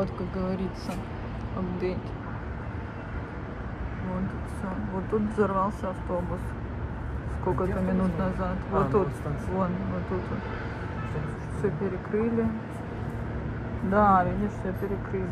Вот, как говорится, апдейт. Вот все. Вот тут взорвался автобус. Сколько-то минут назад. Вот тут. Вон, вот тут вот. Все перекрыли. Да, видишь, все перекрыли.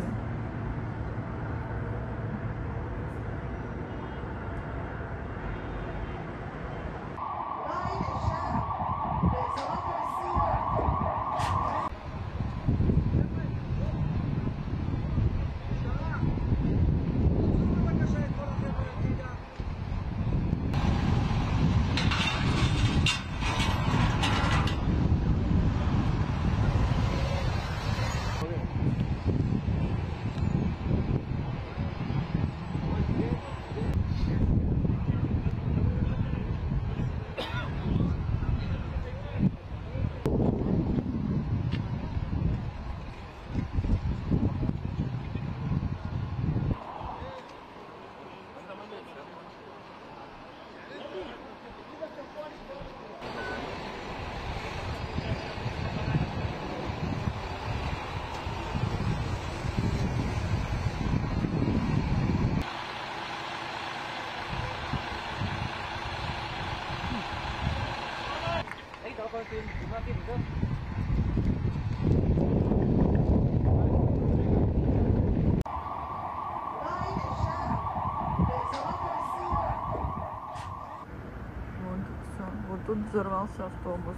Вот тут взорвался автобус.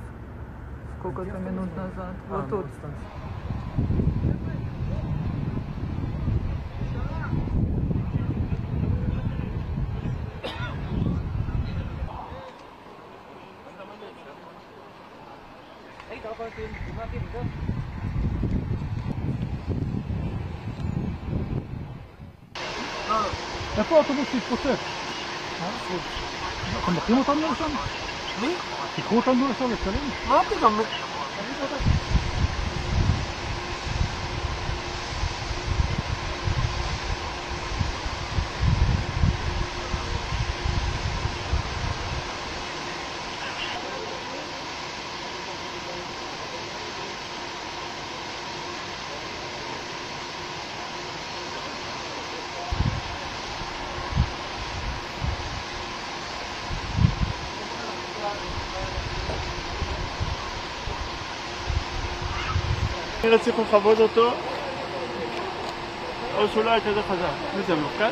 Сколько-то минут назад. Вот тут. איפה האוטובוס שהתפוצץ? אתם לוקחים אותנו לשם? תיקחו אותנו לשם לצלם? מה פתאום? אני צריך לכבוד אותו, או שהוא לא היה כזה חזק. מי זה, המפכ"ל?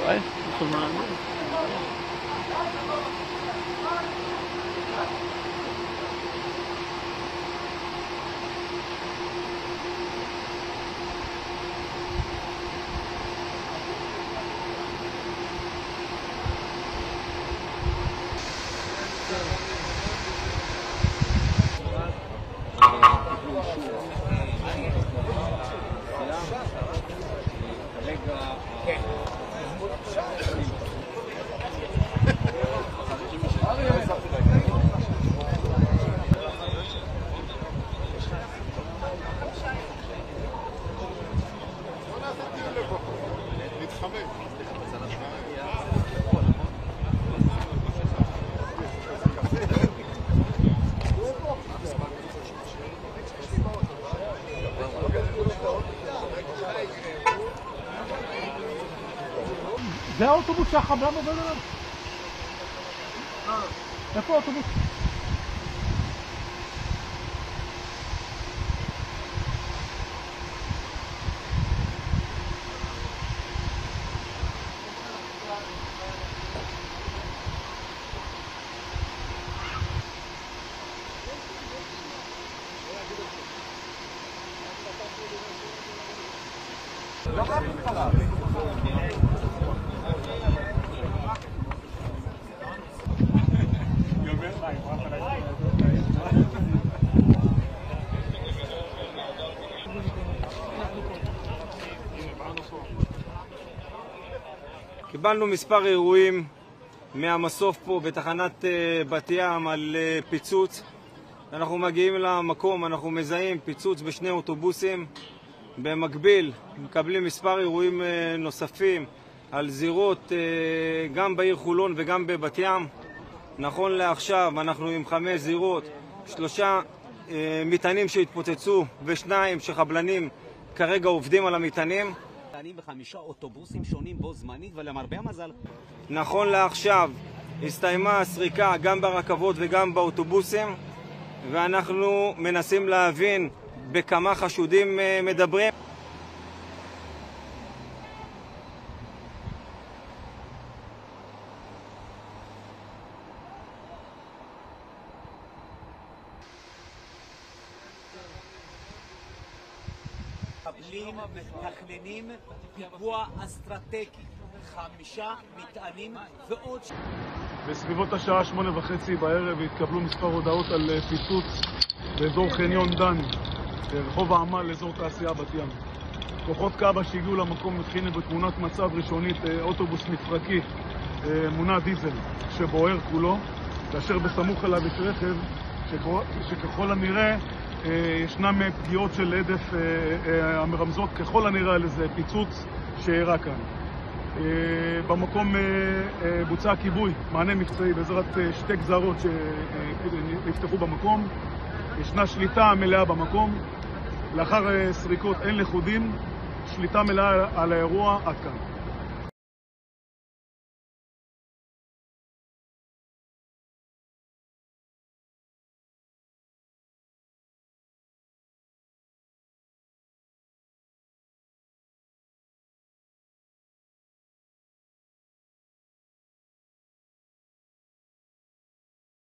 וואי, יש לו מעניין. זה האוטובוס שהחבלן עובד עליו? איפה האוטובוס? קיבלנו מספר אירועים מהמסוף פה בתחנת בת ים על פיצוץ. אנחנו מגיעים למקום, אנחנו מזהים פיצוץ בשני אוטובוסים. במקביל מקבלים מספר אירועים נוספים על זירות גם בעיר חולון וגם בבת ים. נכון לעכשיו אנחנו עם 5 זירות, 3 מטענים שהתפוצצו ו2 שחבלנים כרגע עובדים על המטענים. ו5 אוטובוסים שונים בו זמנית, ולמרבה המזל נכון לעכשיו הסתיימה הסריקה גם ברכבות וגם באוטובוסים, ואנחנו מנסים להבין בכמה חשודים מדברים. מתכננים פיגוע אסטרטגי, 5 מטענים ועוד... בסביבות השעה 8:30 בערב התקבלו מספר הודעות על פיצוץ באזור חניון דן, רחוב העמל, אזור תעשייה בת ים. כוחות כב"ה שהגיעו למקום התחינו בתמונת מצב ראשונית אוטובוס מפרקי מונע דיזל שבוער כולו, כאשר בסמוך אליו יש רכב שככל הנראה ישנם פגיעות של עדף המרמזות ככל הנראה על איזה פיצוץ שאירע כאן. במקום בוצע כיבוי, מענה מבצעי בעזרת 2 גזרות שנפתחו במקום. ישנה שליטה מלאה במקום. לאחר סריקות אין לכודים, שליטה מלאה על האירוע עד כאן.